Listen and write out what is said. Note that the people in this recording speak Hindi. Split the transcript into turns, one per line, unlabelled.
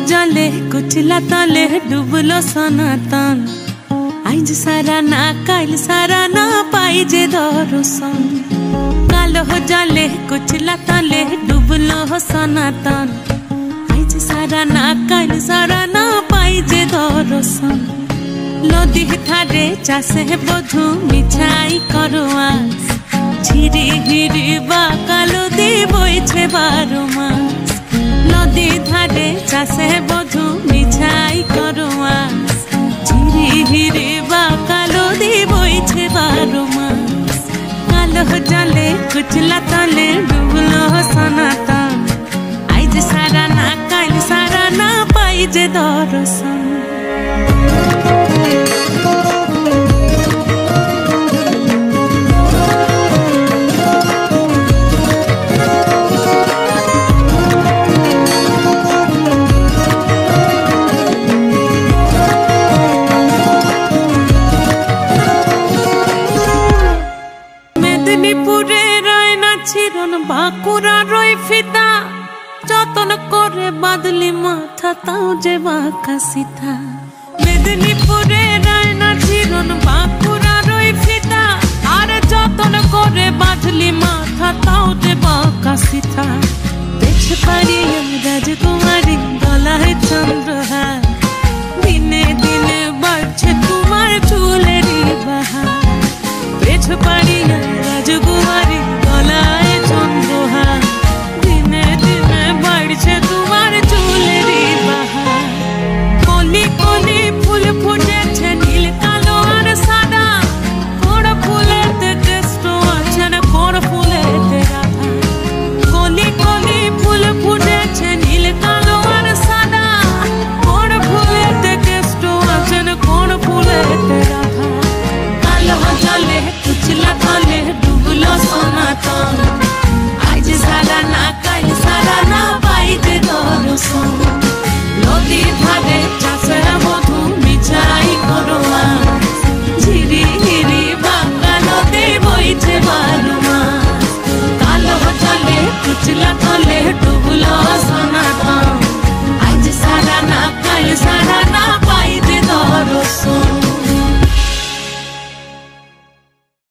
जले कुचला तले डुबलो सनातन आइज सारा ना काल सारा ना पाइजे दर्शन कालो जले कुचला तले डुबलो सनातन आइज सारा ना काल सारा ना पाइजे दर्शन नदी थारे चासे बधु मिठाई करवास झिरी हिरी बा कालो दी बइछे 12 मास नदी धारे चासे बधु मिठाई करवास झिरी हिरी बा कालो दी बइछे 12 मास कालो जले कुचला तले डुबलो सनातन आइज सारा ना काल सारा ना पाइजे दर्शन মেদিনীপুরে রয় না ছিরন বাঁকুড়া রয় ফিতা যতন করে বাদলি মাথা তাও যে বাঁকা সিধা মেদিনীপুরে রয় না ছিরন বাঁকুড়া রয় ফিতা আর যতন